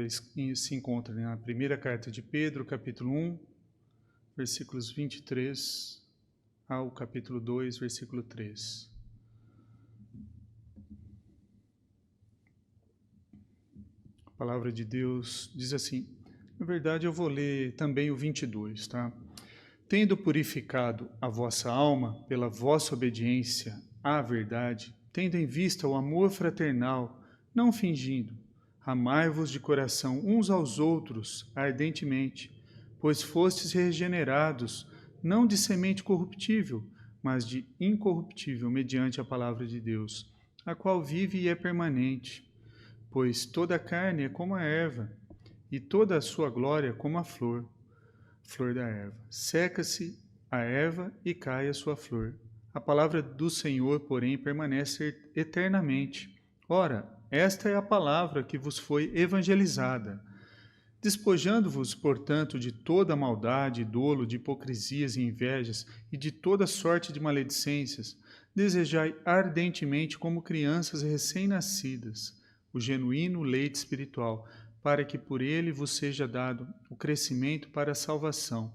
palavra se encontra na primeira carta de Pedro, capítulo 1, versículos 23 ao capítulo 2, versículo 3. A palavra de Deus diz assim, na verdade eu vou ler também o 22, tá? Tendo purificado a vossa alma pela vossa obediência à verdade, tendo em vista o amor fraternal, não fingindo, amai-vos de coração uns aos outros ardentemente, pois fostes regenerados, não de semente corruptível, mas de incorruptível, mediante a palavra de Deus, a qual vive e é permanente. Pois toda a carne é como a erva, e toda a sua glória como a flor da erva. Seca-se a erva e cai a sua flor. A palavra do Senhor, porém, permanece eternamente. Ora, esta é a palavra que vos foi evangelizada. Despojando-vos, portanto, de toda maldade, dolo, de hipocrisias e invejas, e de toda sorte de maledicências, desejai ardentemente, como crianças recém-nascidas, o genuíno leite espiritual, para que por ele vos seja dado o crescimento para a salvação,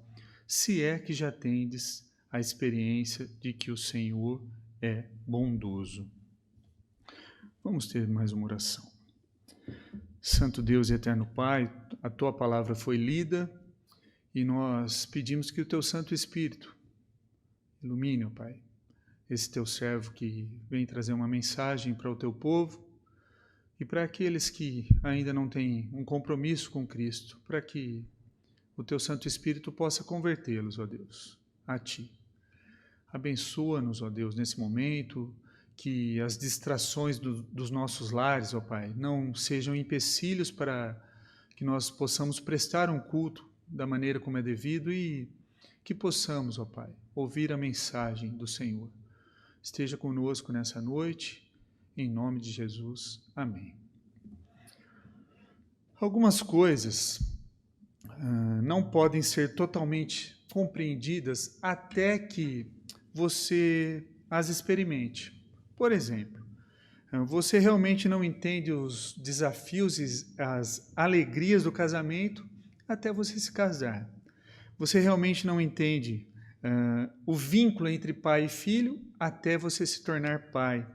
se é que já tendes a experiência de que o Senhor é bondoso. Vamos ter mais uma oração. Santo Deus e eterno Pai, a Tua palavra foi lida e nós pedimos que o Teu Santo Espírito ilumine, ó Pai, esse Teu servo que vem trazer uma mensagem para o Teu povo e para aqueles que ainda não têm um compromisso com Cristo, para que o Teu Santo Espírito possa convertê-los, ó Deus, a Ti. Abençoa-nos, ó Deus, nesse momento, que as distrações dos nossos lares, ó Pai, não sejam empecilhos para que nós possamos prestar um culto da maneira como é devido e que possamos, ó Pai, ouvir a mensagem do Senhor. Esteja conosco nessa noite, em nome de Jesus. Amém. Algumas coisas não podem ser totalmente compreendidas até que você as experimente. Por exemplo, você realmente não entende os desafios e as alegrias do casamento até você se casar. Você realmente não entende o vínculo entre pai e filho até você se tornar pai.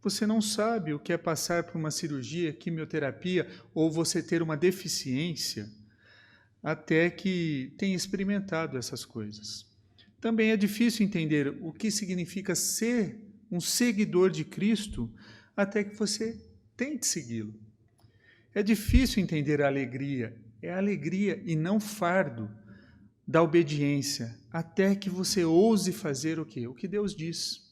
Você não sabe o que é passar por uma cirurgia, quimioterapia ou você ter uma deficiência até que tenha experimentado essas coisas. Também é difícil entender o que significa ser um seguidor de Cristo até que você tente segui-lo. É difícil entender a alegria, é alegria e não fardo da obediência, até que você ouse fazer o quê? O que Deus diz.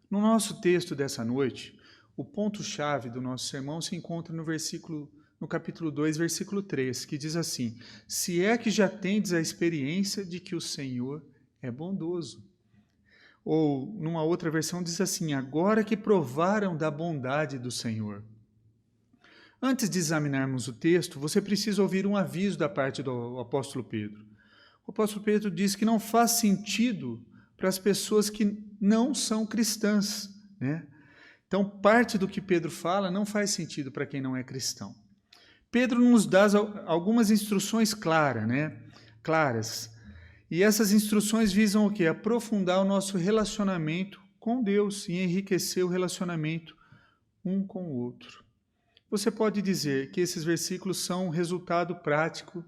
No nosso texto dessa noite, o ponto-chave do nosso sermão se encontra no capítulo 2, versículo 3, que diz assim, se é que já tendes a experiência de que o Senhor é bondoso. Ou, numa outra versão, diz assim, agora que provaram da bondade do Senhor. Antes de examinarmos o texto, você precisa ouvir um aviso da parte do apóstolo Pedro. O apóstolo Pedro diz que não faz sentido para as pessoas que não são cristãs, né? Então, parte do que Pedro fala não faz sentido para quem não é cristão. Pedro nos dá algumas instruções claras. E essas instruções visam o quê? Aprofundar o nosso relacionamento com Deus e enriquecer o relacionamento um com o outro. Você pode dizer que esses versículos são resultado prático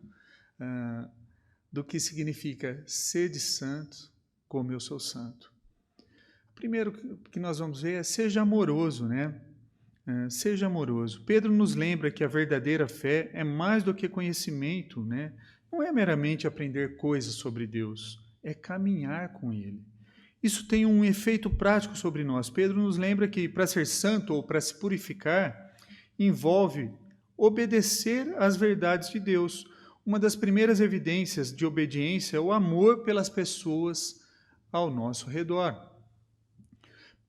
do que significa sede santo como eu sou santo. Primeiro que nós vamos ver é seja amoroso, né? Seja amoroso. Pedro nos lembra que a verdadeira fé é mais do que conhecimento, né? Não é meramente aprender coisas sobre Deus, é caminhar com Ele. Isso tem um efeito prático sobre nós. Pedro nos lembra que para ser santo ou para se purificar, envolve obedecer às verdades de Deus. Uma das primeiras evidências de obediência é o amor pelas pessoas ao nosso redor.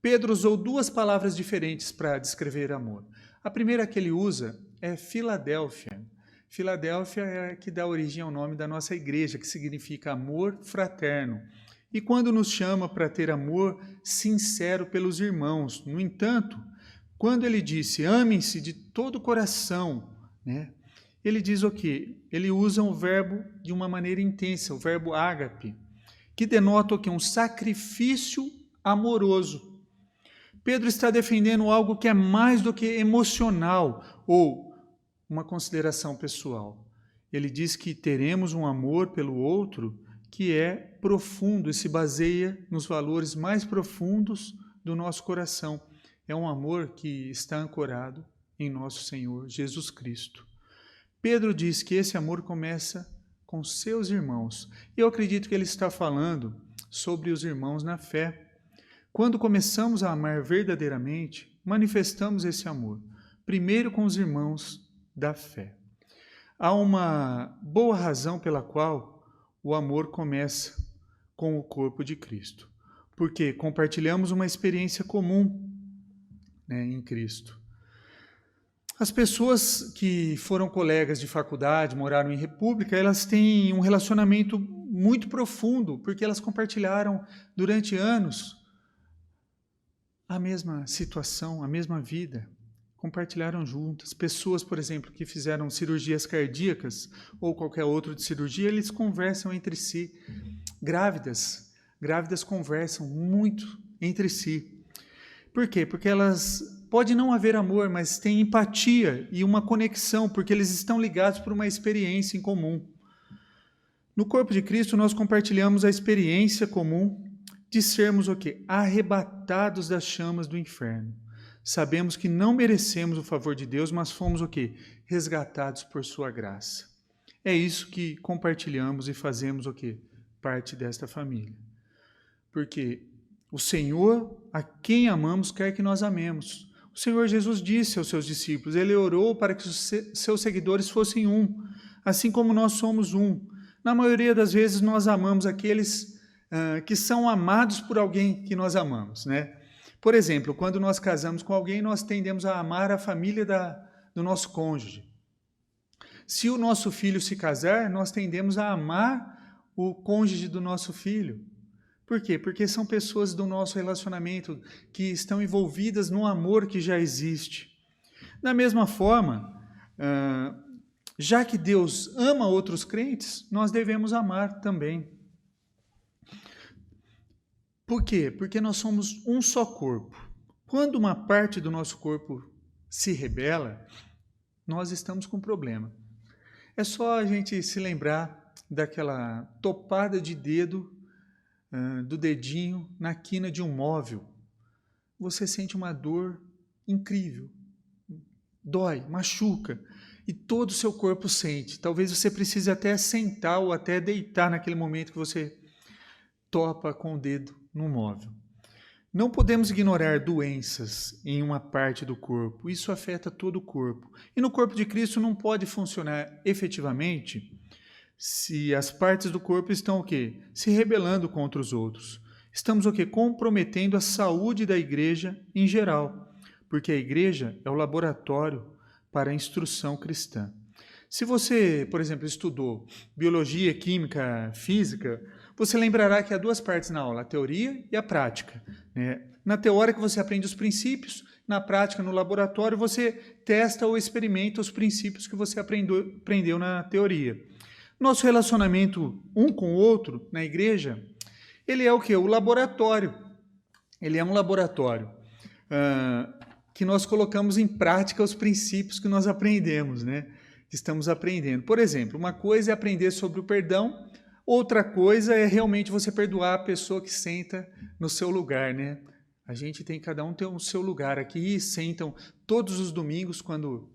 Pedro usou duas palavras diferentes para descrever amor. A primeira que ele usa é Filadélfia. Filadélfia é a que dá origem ao nome da nossa igreja, que significa amor fraterno. E quando nos chama para ter amor sincero pelos irmãos. No entanto, quando ele disse, amem-se de todo o coração, né? ele diz o quê? Ele usa um verbo de uma maneira intensa, o verbo ágape, que denota o quê? Um sacrifício amoroso. Pedro está defendendo algo que é mais do que emocional ou uma consideração pessoal. Ele diz que teremos um amor pelo outro que é profundo e se baseia nos valores mais profundos do nosso coração. É um amor que está ancorado em nosso Senhor Jesus Cristo. Pedro diz que esse amor começa com seus irmãos. E eu acredito que ele está falando sobre os irmãos na fé. Quando começamos a amar verdadeiramente, manifestamos esse amor, primeiro com os irmãos da fé. Há uma boa razão pela qual o amor começa com o corpo de Cristo, porque compartilhamos uma experiência comum, em Cristo. As pessoas que foram colegas de faculdade, moraram em república, elas têm um relacionamento muito profundo, porque elas compartilharam durante anos a mesma situação, a mesma vida, compartilharam juntas. Pessoas, por exemplo, que fizeram cirurgias cardíacas ou qualquer outra de cirurgia, eles conversam entre si. Grávidas conversam muito entre si. Por quê? Porque pode não haver amor, mas tem empatia e uma conexão, porque eles estão ligados por uma experiência em comum. No corpo de Cristo, nós compartilhamos a experiência comum de sermos o quê? Arrebatados das chamas do inferno. Sabemos que não merecemos o favor de Deus, mas fomos o quê? Resgatados por sua graça. É isso que compartilhamos e fazemos o quê? Parte desta família. Porque o Senhor, a quem amamos, quer que nós amemos. O Senhor Jesus disse aos seus discípulos, ele orou para que os seus seguidores fossem um, assim como nós somos um. Na maioria das vezes nós amamos aqueles que são amados por alguém que nós amamos, né? Por exemplo, quando nós casamos com alguém, nós tendemos a amar a família do nosso cônjuge. Se o nosso filho se casar, nós tendemos a amar o cônjuge do nosso filho. Por quê? Porque são pessoas do nosso relacionamento que estão envolvidas no amor que já existe. Da mesma forma, já que Deus ama outros crentes, nós devemos amar também. Por quê? Porque nós somos um só corpo. Quando uma parte do nosso corpo se rebela, nós estamos com problema. É só a gente se lembrar daquela topada de dedo, do dedinho na quina de um móvel. Você sente uma dor incrível. Dói, machuca. E todo o seu corpo sente. Talvez você precise até sentar ou até deitar naquele momento que você topa com o dedo no móvel. Não podemos ignorar doenças em uma parte do corpo. Isso afeta todo o corpo. E no corpo de Cristo não pode funcionar efetivamente se as partes do corpo estão o quê? Se rebelando contra os outros. Estamos o quê? Comprometendo a saúde da igreja em geral, porque a igreja é o laboratório para a instrução cristã. Se você, por exemplo, estudou biologia, química, física, você lembrará que há duas partes na aula, a teoria e a prática, né? Na teórica você aprende os princípios, na prática, no laboratório, você testa ou experimenta os princípios que você aprendeu na teoria. Nosso relacionamento um com o outro na igreja, ele é o quê? O laboratório. Ele é um laboratório que nós colocamos em prática os princípios que nós aprendemos, né? Que estamos aprendendo. Por exemplo, uma coisa é aprender sobre o perdão, outra coisa é realmente você perdoar a pessoa que senta no seu lugar, né? A gente tem, cada um tem o seu lugar aqui, sentam todos os domingos, quando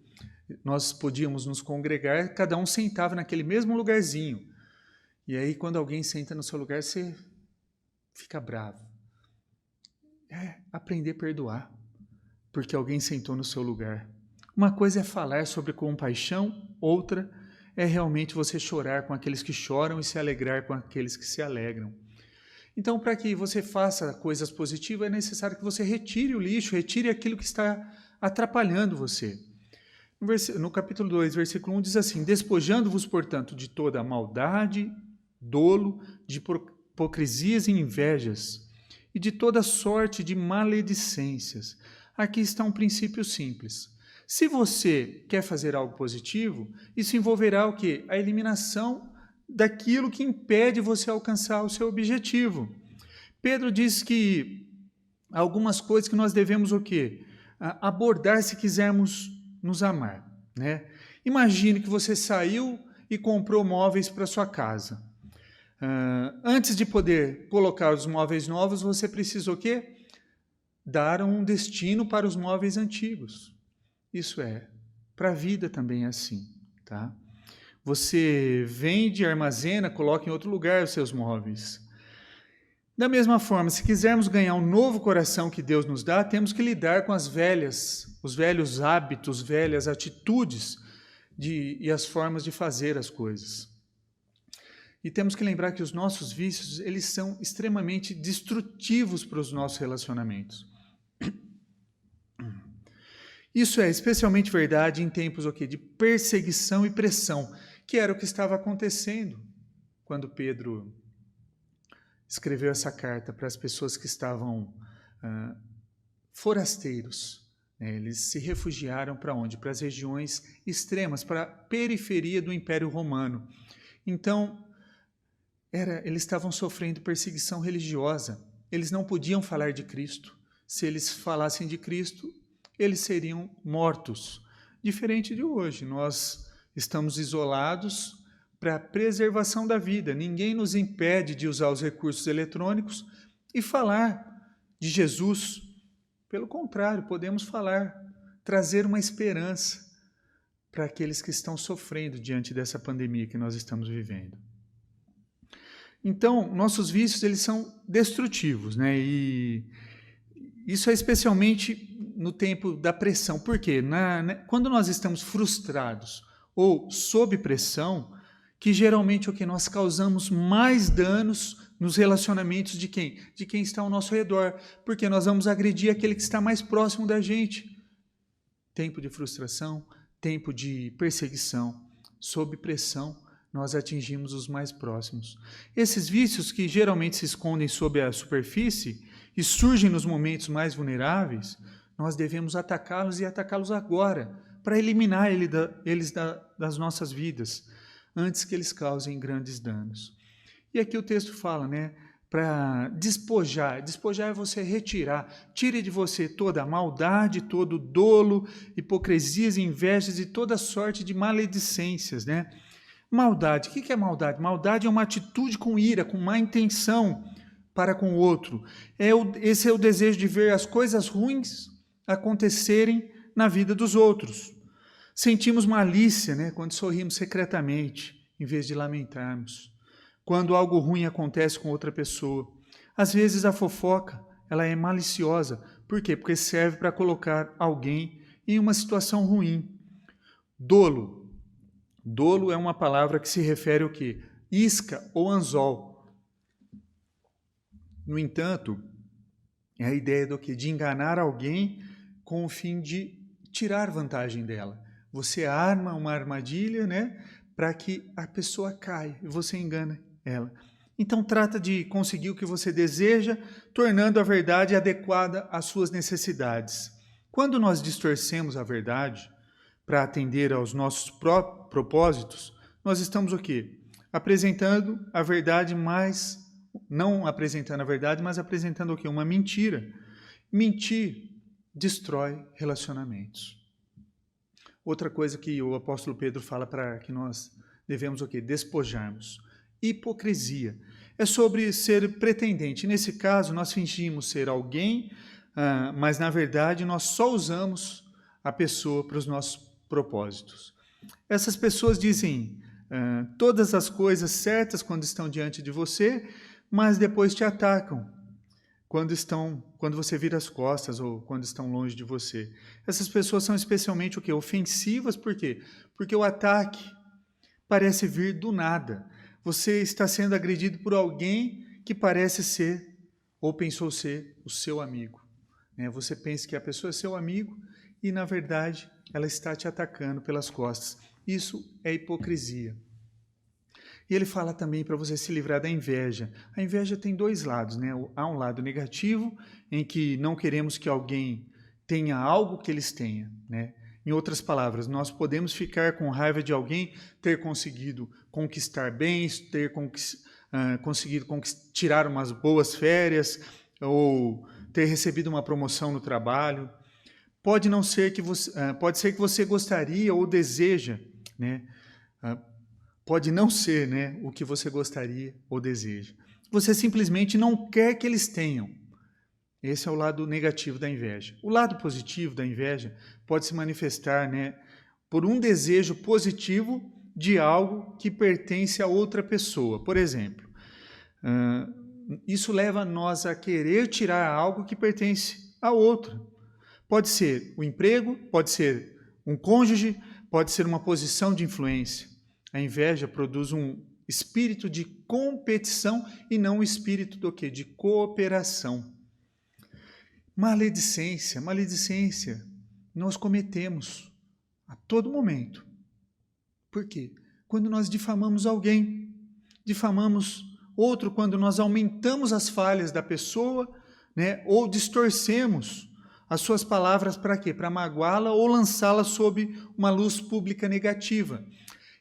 nós podíamos nos congregar, cada um sentava naquele mesmo lugarzinho. E aí, quando alguém senta no seu lugar, você fica bravo. É aprender a perdoar, porque alguém sentou no seu lugar. Uma coisa é falar sobre compaixão, outra é realmente você chorar com aqueles que choram e se alegrar com aqueles que se alegram. Então, para que você faça coisas positivas, é necessário que você retire o lixo, retire aquilo que está atrapalhando você. No capítulo 2, versículo 1, diz assim: despojando-vos, portanto, de toda a maldade, dolo, de hipocrisias e invejas, e de toda sorte de maledicências. Aqui está um princípio simples. Se você quer fazer algo positivo, isso envolverá o quê? A eliminação daquilo que impede você alcançar o seu objetivo. Pedro diz que algumas coisas que nós devemos o quê? Abordar se quisermos nos amar, né? Imagine que você saiu e comprou móveis para sua casa. Antes de poder colocar os móveis novos, você precisa o quê? Dar um destino para os móveis antigos. Isso é, para a vida também é assim, tá? Você vende, armazena, coloca em outro lugar os seus móveis. Da mesma forma, se quisermos ganhar um novo coração que Deus nos dá, temos que lidar com os velhos hábitos, velhas atitudes e as formas de fazer as coisas. E temos que lembrar que os nossos vícios, eles são extremamente destrutivos para os nossos relacionamentos. Isso é especialmente verdade em tempos de perseguição e pressão, que era o que estava acontecendo quando Pedro escreveu essa carta para as pessoas que estavam forasteiros. Eles se refugiaram para onde? Para as regiões extremas, para a periferia do Império Romano. Então, eles estavam sofrendo perseguição religiosa. Eles não podiam falar de Cristo. Se eles falassem de Cristo, eles seriam mortos. Diferente de hoje, nós estamos isolados para a preservação da vida. Ninguém nos impede de usar os recursos eletrônicos e falar de Jesus. Pelo contrário, podemos falar, trazer uma esperança para aqueles que estão sofrendo diante dessa pandemia que nós estamos vivendo. Então, nossos vícios, eles são destrutivos, né? E isso é especialmente no tempo da pressão. Por quê? Quando nós estamos frustrados ou sob pressão, que geralmente o que nós causamos mais danos nos relacionamentos de quem? De quem está ao nosso redor, porque nós vamos agredir aquele que está mais próximo da gente. Tempo de frustração, tempo de perseguição, sob pressão, nós atingimos os mais próximos. Esses vícios que geralmente se escondem sob a superfície e surgem nos momentos mais vulneráveis, nós devemos atacá-los e atacá-los agora, para eliminar eles das nossas vidas, antes que eles causem grandes danos. E aqui o texto fala, né, para despojar. Despojar é você retirar. Tire de você toda a maldade, todo o dolo, hipocrisias, invejas e toda sorte de maledicências, né? Maldade. O que é maldade? Maldade é uma atitude com ira, com má intenção para com o outro. Esse é o desejo de ver as coisas ruins acontecerem na vida dos outros. Sentimos malícia, né, quando sorrimos secretamente, em vez de lamentarmos. Quando algo ruim acontece com outra pessoa. Às vezes a fofoca, ela é maliciosa. Por quê? Porque serve para colocar alguém em uma situação ruim. Dolo. Dolo é uma palavra que se refere ao quê? Isca ou anzol. No entanto, é a ideia do quê? De enganar alguém com o fim de tirar vantagem dela. Você arma uma armadilha, né, para que a pessoa caia e você engana ela. Então trata de conseguir o que você deseja, tornando a verdade adequada às suas necessidades. Quando nós distorcemos a verdade para atender aos nossos próprios propósitos, nós estamos o quê? Apresentando a verdade, mas não apresentando a verdade, mas apresentando o quê? Uma mentira. Mentir destrói relacionamentos. Outra coisa que o apóstolo Pedro fala para que nós devemos o quê? Despojarmos. Hipocrisia. É sobre ser pretendente. Nesse caso, nós fingimos ser alguém, mas na verdade nós só usamos a pessoa para os nossos propósitos. Essas pessoas dizem todas as coisas certas quando estão diante de você, mas depois te atacam quando você vira as costas ou quando estão longe de você. Essas pessoas são especialmente o quê? Ofensivas, por quê? Porque o ataque parece vir do nada. Você está sendo agredido por alguém que parece ser ou pensou ser o seu amigo. Você pensa que a pessoa é seu amigo e, na verdade, ela está te atacando pelas costas. Isso é hipocrisia. E ele fala também para você se livrar da inveja. A inveja tem dois lados, né? Há um lado negativo, em que não queremos que alguém tenha algo que eles tenham, né? Em outras palavras, nós podemos ficar com raiva de alguém ter conseguido conquistar bens, ter conseguido tirar umas boas férias ou ter recebido uma promoção no trabalho. Pode ser que você gostaria ou deseja, né? Pode não ser, né, o que você gostaria ou deseja. Você simplesmente não quer que eles tenham. Esse é o lado negativo da inveja. O lado positivo da inveja pode se manifestar, né, por um desejo positivo de algo que pertence a outra pessoa. Por exemplo, isso leva nós a querer tirar algo que pertence a outra. Pode ser o emprego, pode ser um cônjuge, pode ser uma posição de influência. A inveja produz um espírito de competição e não um espírito do quê? De cooperação. Maledicência nós cometemos a todo momento. Por quê? Quando nós difamamos alguém, difamamos outro quando nós aumentamos as falhas da pessoa, né, ou distorcemos as suas palavras para quê? Para magoá-la ou lançá-la sob uma luz pública negativa.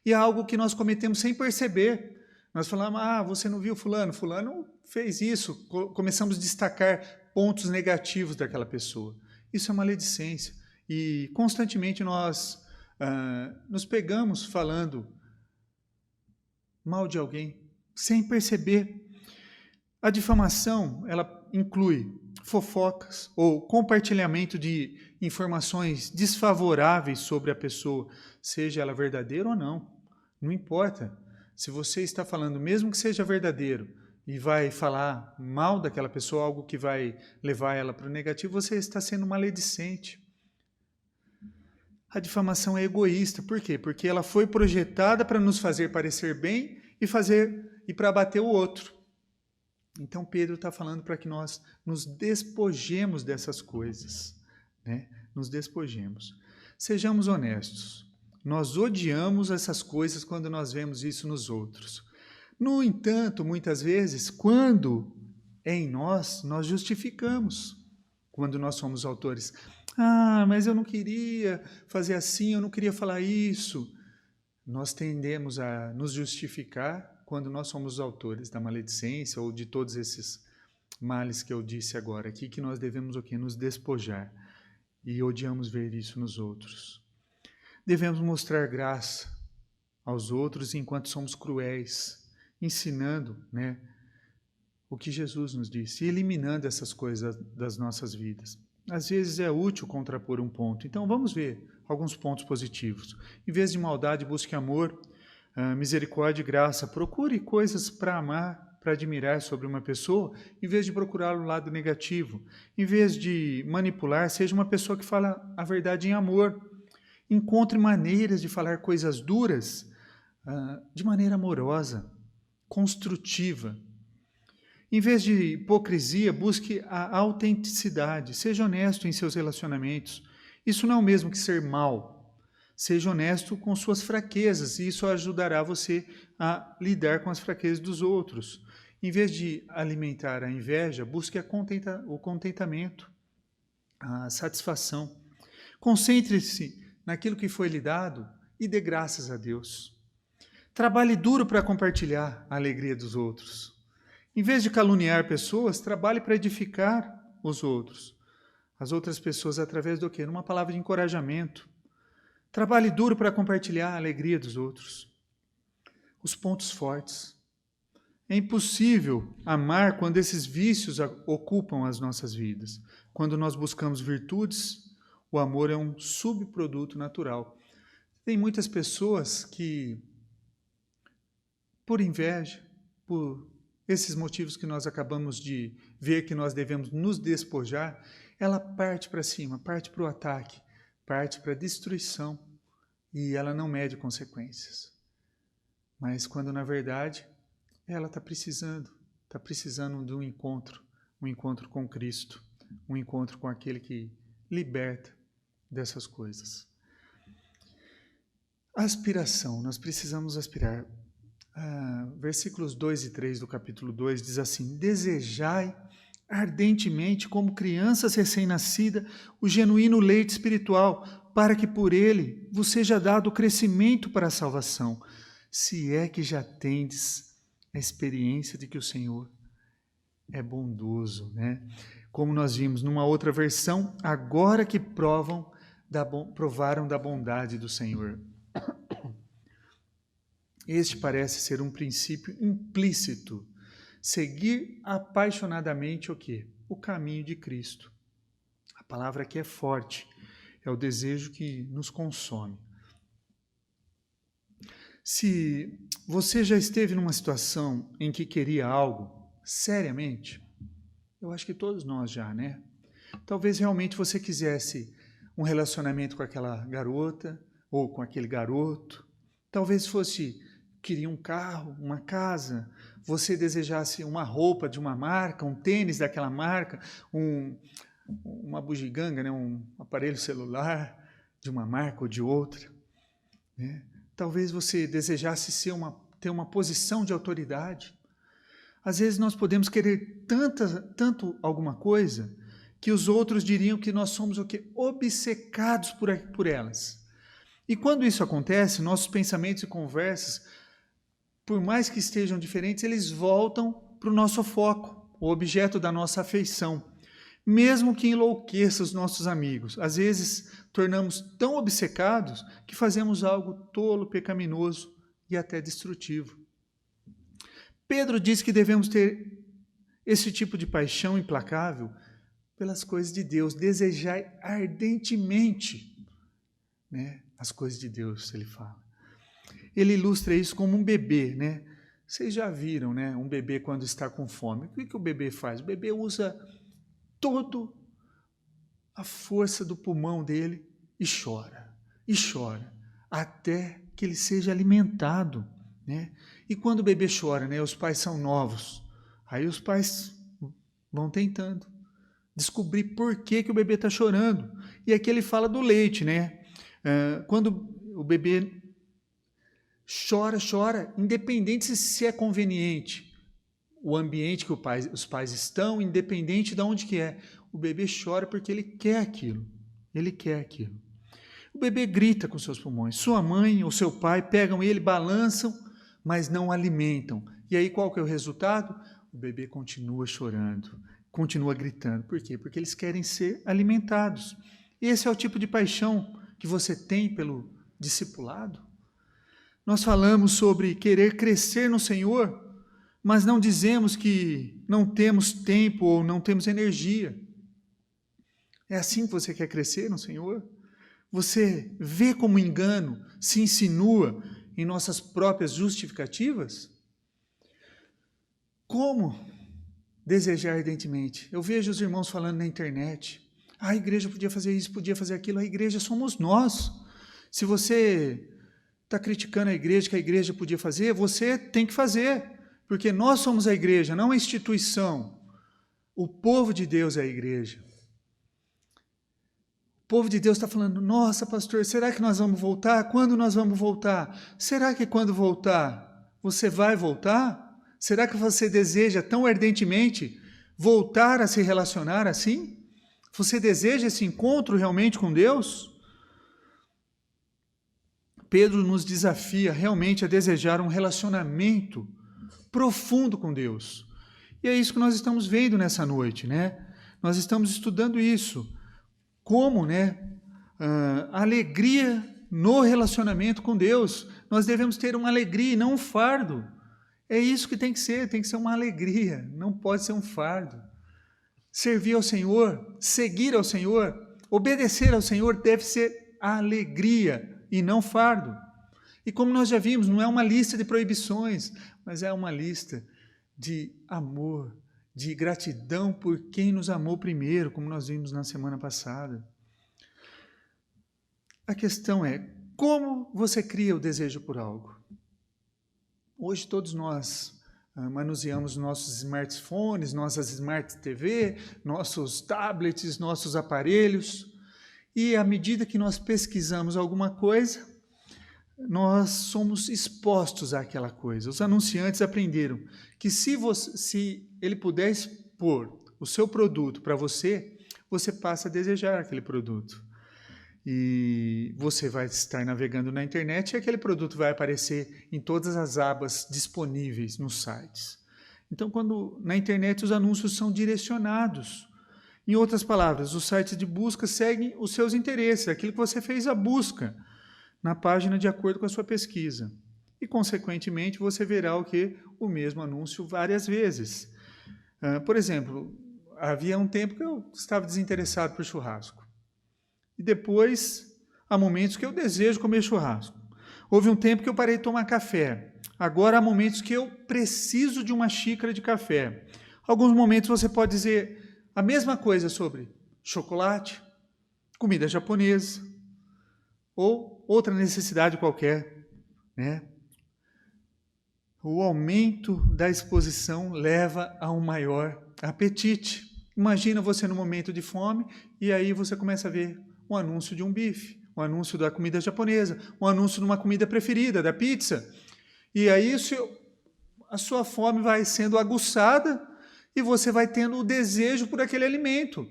E é algo que nós cometemos sem perceber. Nós falamos, você não viu fulano? Fulano fez isso. Começamos a destacar pontos negativos daquela pessoa. Isso é maledicência. E constantemente nós nos pegamos falando mal de alguém, sem perceber. A difamação, ela inclui fofocas ou compartilhamento de informações desfavoráveis sobre a pessoa, seja ela verdadeira ou não. Não importa. Se você está falando, mesmo que seja verdadeiro, e vai falar mal daquela pessoa, algo que vai levar ela para o negativo, você está sendo maledicente. A difamação é egoísta. Por quê? Porque ela foi projetada para nos fazer parecer bem e para abater o outro. Então Pedro está falando para que nós nos despojemos dessas coisas, né? Nos despojemos. Sejamos honestos. Nós odiamos essas coisas quando nós vemos isso nos outros. No entanto, muitas vezes, quando é em nós, nós justificamos. Quando nós somos autores. Mas eu não queria fazer assim, eu não queria falar isso. Nós tendemos a nos justificar quando nós somos os autores da maledicência ou de todos esses males que eu disse agora aqui, que nós devemos o quê? Nos despojar. E odiamos ver isso nos outros. Devemos mostrar graça aos outros enquanto somos cruéis, ensinando, né, o que Jesus nos disse, e eliminando essas coisas das nossas vidas. Às vezes é útil contrapor um ponto. Então vamos ver alguns pontos positivos. Em vez de maldade, busque amor, misericórdia e graça. Procure coisas para amar, para admirar sobre uma pessoa, em vez de procurar o lado negativo. Em vez de manipular, seja uma pessoa que fala a verdade em amor. Encontre maneiras de falar coisas duras de maneira amorosa, construtiva. Em vez de hipocrisia, busque a autenticidade. Seja honesto em seus relacionamentos. Isso não é o mesmo que ser mau. Seja honesto com suas fraquezas, e isso ajudará você a lidar com as fraquezas dos outros. Em vez de alimentar a inveja, busque o contentamento, a satisfação. Concentre-se naquilo que foi lhe dado e dê graças a Deus. Trabalhe duro para compartilhar a alegria dos outros. Em vez de caluniar pessoas, trabalhe para edificar os outros. As outras pessoas através do quê? Numa palavra de encorajamento. Trabalhe duro para compartilhar a alegria dos outros. Os pontos fortes. É impossível amar quando esses vícios ocupam as nossas vidas. Quando nós buscamos virtudes, o amor é um subproduto natural. Tem muitas pessoas que, por inveja, por esses motivos que nós acabamos de ver que nós devemos nos despojar, ela parte para cima, parte para o ataque, parte para a destruição, e ela não mede consequências. Mas quando, na verdade, ela está precisando de um encontro com Cristo, um encontro com aquele que liberta dessas coisas. Aspiração, nós precisamos aspirar. Versículos 2 e 3 do capítulo 2 diz assim: desejai ardentemente, como crianças recém-nascidas, o genuíno leite espiritual, para que por ele vos seja dado o crescimento para a salvação, se é que já tendes a experiência de que o Senhor é bondoso, né? Como nós vimos numa outra versão, agora que provaram da bondade do Senhor. Este parece ser um princípio implícito. Seguir apaixonadamente o quê? O caminho de Cristo. A palavra aqui é forte. É o desejo que nos consome. Se você já esteve numa situação em que queria algo seriamente, eu acho que todos nós já, né? Talvez realmente você quisesse um relacionamento com aquela garota ou com aquele garoto. Talvez queria um carro, uma casa, você desejasse uma roupa de uma marca, um tênis daquela marca, uma bugiganga, né? Um aparelho celular de uma marca ou de outra, né? Talvez você desejasse ter uma posição de autoridade. Às vezes nós podemos querer tanto alguma coisa que os outros diriam que nós somos o quê? Obcecados por elas. E quando isso acontece, nossos pensamentos e conversas, por mais que estejam diferentes, eles voltam para o nosso foco, o objeto da nossa afeição. Mesmo que enlouqueça os nossos amigos. Às vezes, tornamos tão obcecados que fazemos algo tolo, pecaminoso e até destrutivo. Pedro diz que devemos ter esse tipo de paixão implacável pelas coisas de Deus, desejar ardentemente, né, as coisas de Deus, ele fala. Ele ilustra isso como um bebê, né? Vocês já viram, né, um bebê quando está com fome. O que o bebê faz? O bebê usa toda a força do pulmão dele e chora, até que ele seja alimentado, né? E quando o bebê chora, né, os pais são novos, aí os pais vão tentando descobrir por que o bebê está chorando. E aqui ele fala do leite, né? Quando o bebê chora, independente se é conveniente, o ambiente que os pais estão, independente de onde que é, o bebê chora porque ele quer aquilo. O bebê grita com seus pulmões. Sua mãe ou seu pai pegam ele, balançam, mas não alimentam. E aí qual que é o resultado? O bebê continua chorando, continua gritando. Por quê? Porque eles querem ser alimentados. Esse é o tipo de paixão que você tem pelo discipulado. Nós falamos sobre querer crescer no Senhor, mas não dizemos que não temos tempo ou não temos energia. É assim que você quer crescer no Senhor? Você vê como engano se insinua em nossas próprias justificativas? Como desejar ardentemente? Eu vejo os irmãos falando na internet, a igreja podia fazer isso, podia fazer aquilo, a igreja somos nós. Se você está criticando a igreja, que a igreja podia fazer, você tem que fazer, porque nós somos a igreja, não a instituição. O povo de Deus é a igreja. O povo de Deus está falando, nossa pastor, será que nós vamos voltar? Quando nós vamos voltar? Será que quando voltar, você vai voltar? Será que você deseja tão ardentemente voltar a se relacionar assim? Você deseja esse encontro realmente com Deus? Pedro nos desafia realmente a desejar um relacionamento profundo com Deus. E é isso que nós estamos vendo nessa noite, né? Nós estamos estudando isso. Como, né? Alegria no relacionamento com Deus. Nós devemos ter uma alegria e não um fardo. É isso que tem que ser uma alegria, não pode ser um fardo. Servir ao Senhor, seguir ao Senhor, obedecer ao Senhor deve ser alegria e não fardo. E como nós já vimos, não é uma lista de proibições, mas é uma lista de amor, de gratidão por quem nos amou primeiro, como nós vimos na semana passada. A questão é, como você cria o desejo por algo? Hoje todos nós manuseamos nossos smartphones, nossas smart TV, nossos tablets, nossos aparelhos, e à medida que nós pesquisamos alguma coisa, nós somos expostos àquela coisa. Os anunciantes aprenderam que se ele puder expor o seu produto para você, você passa a desejar aquele produto. e você vai estar navegando na internet e aquele produto vai aparecer em todas as abas disponíveis nos sites. Então, quando na internet os anúncios são direcionados, em outras palavras, os sites de busca seguem os seus interesses, aquilo que você fez a busca na página de acordo com a sua pesquisa. E, consequentemente, você verá o mesmo anúncio várias vezes. Por exemplo, havia um tempo que eu estava desinteressado por churrasco. E depois, há momentos que eu desejo comer churrasco. Houve um tempo que eu parei de tomar café. Agora há momentos que eu preciso de uma xícara de café. Alguns momentos você pode dizer a mesma coisa sobre chocolate, comida japonesa ou outra necessidade qualquer, né? O aumento da exposição leva a um maior apetite. Imagina você no momento de fome e aí você começa a ver um anúncio de um bife, um anúncio da comida japonesa, um anúncio de uma comida preferida, da pizza. E aí a sua fome vai sendo aguçada e você vai tendo o desejo por aquele alimento.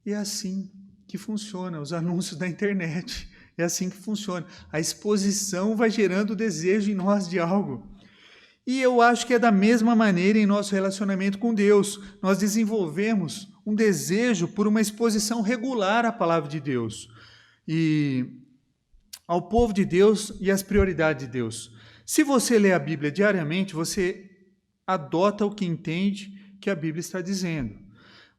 E é assim que funciona os anúncios da internet. É assim que funciona. A exposição vai gerando o desejo em nós de algo. E eu acho que é da mesma maneira em nosso relacionamento com Deus. Nós desenvolvemos um desejo por uma exposição regular à palavra de Deus e ao povo de Deus e às prioridades de Deus. Se você lê a Bíblia diariamente, você adota o que entende que a Bíblia está dizendo.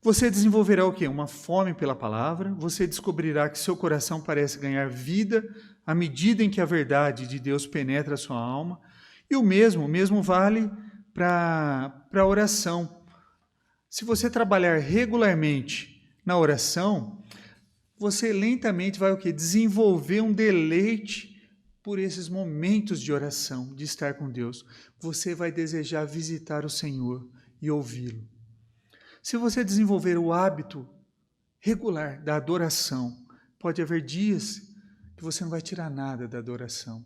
Você desenvolverá o quê? Uma fome pela palavra, você descobrirá que seu coração parece ganhar vida à medida em que a verdade de Deus penetra a sua alma, e o mesmo vale para a oração. Se você trabalhar regularmente na oração, você lentamente vai o quê? Desenvolver um deleite por esses momentos de oração, de estar com Deus. Você vai desejar visitar o Senhor e ouvi-lo. Se você desenvolver o hábito regular da adoração, pode haver dias que você não vai tirar nada da adoração,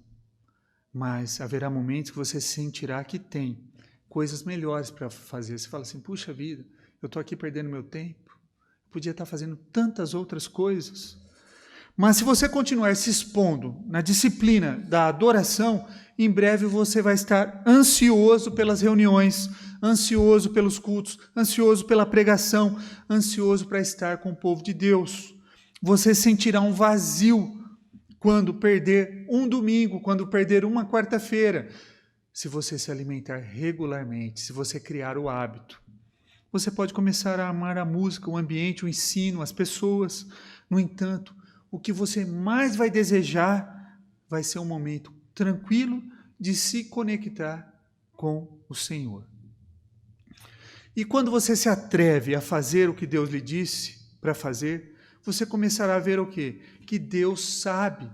mas haverá momentos que você sentirá que tem coisas melhores para fazer. Você fala assim, puxa vida, eu estou aqui perdendo meu tempo, eu podia estar fazendo tantas outras coisas. Mas se você continuar se expondo na disciplina da adoração, em breve você vai estar ansioso pelas reuniões, ansioso pelos cultos, ansioso pela pregação, ansioso para estar com o povo de Deus. Você sentirá um vazio quando perder um domingo, quando perder uma quarta-feira. Se você se alimentar regularmente, se você criar o hábito, você pode começar a amar a música, o ambiente, o ensino, as pessoas. No entanto, o que você mais vai desejar vai ser um momento tranquilo de se conectar com o Senhor. E quando você se atreve a fazer o que Deus lhe disse para fazer, você começará a ver o quê? Que Deus sabe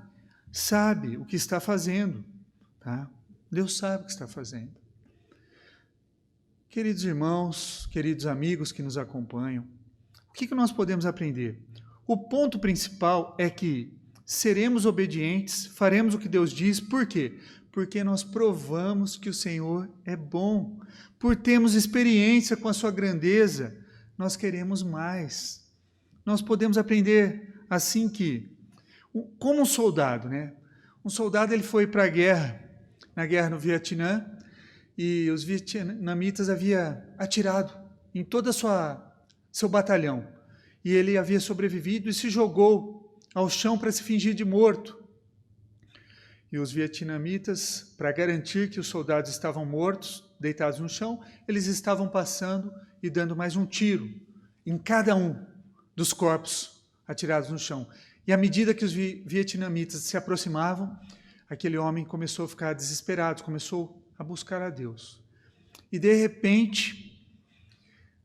o que está fazendo. Tá? Deus sabe o que está fazendo. Queridos irmãos, queridos amigos que nos acompanham, o que nós podemos aprender? O ponto principal é que seremos obedientes, faremos o que Deus diz, por quê? Porque nós provamos que o Senhor é bom, por termos experiência com a sua grandeza, nós queremos mais. Nós podemos aprender assim que, como um soldado, né? Um soldado ele foi para a guerra, na guerra no Vietnã, e os vietnamitas haviam atirado em todo seu batalhão. E ele havia sobrevivido e se jogou ao chão para se fingir de morto. E os vietnamitas, para garantir que os soldados estavam mortos, deitados no chão, eles estavam passando e dando mais um tiro em cada um dos corpos atirados no chão. E à medida que os vietnamitas se aproximavam, aquele homem começou a ficar desesperado, começou a buscar a Deus. E de repente,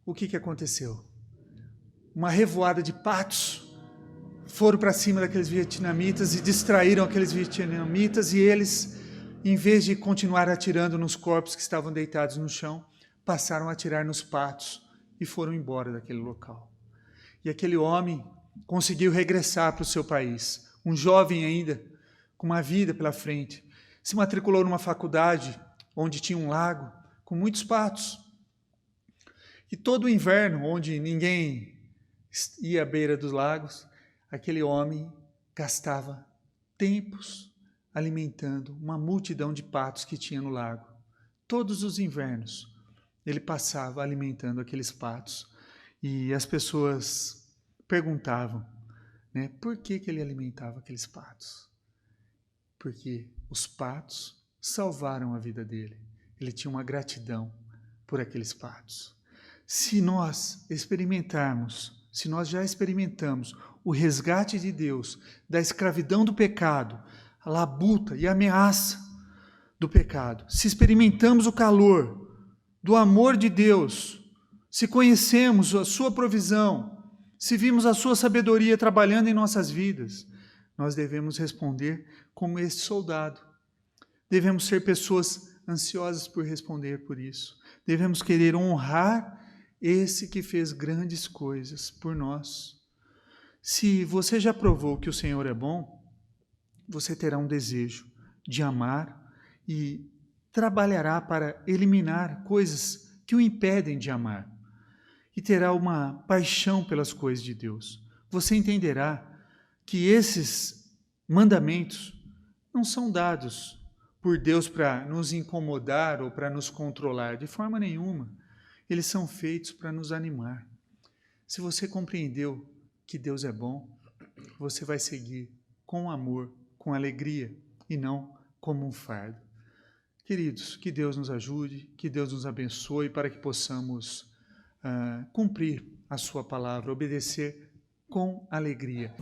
o que aconteceu? Uma revoada de patos foram para cima daqueles vietnamitas e distraíram aqueles vietnamitas, e eles, em vez de continuar atirando nos corpos que estavam deitados no chão, passaram a atirar nos patos e foram embora daquele local. E aquele homem conseguiu regressar para o seu país, um jovem ainda, com uma vida pela frente, se matriculou numa faculdade onde tinha um lago com muitos patos. E todo o inverno, onde ninguém ia à beira dos lagos, aquele homem gastava tempos alimentando uma multidão de patos que tinha no lago. Todos os invernos, ele passava alimentando aqueles patos. E as pessoas perguntavam, né, por que ele alimentava aqueles patos? Porque os patos salvaram a vida dele. Ele tinha uma gratidão por aqueles patos. Se nós experimentarmos, se nós já experimentamos o resgate de Deus da escravidão do pecado, a labuta e a ameaça do pecado, se experimentamos o calor do amor de Deus, se conhecemos a sua provisão, se vimos a sua sabedoria trabalhando em nossas vidas, nós devemos responder como esse soldado. Devemos ser pessoas ansiosas por responder por isso. Devemos querer honrar esse que fez grandes coisas por nós. Se você já provou que o Senhor é bom, você terá um desejo de amar e trabalhará para eliminar coisas que o impedem de amar. E terá uma paixão pelas coisas de Deus. Você entenderá que esses mandamentos não são dados por Deus para nos incomodar ou para nos controlar, de forma nenhuma. Eles são feitos para nos animar. Se você compreendeu que Deus é bom, você vai seguir com amor, com alegria e não como um fardo. Queridos, que Deus nos ajude, que Deus nos abençoe para que possamos cumprir a sua palavra, obedecer com alegria.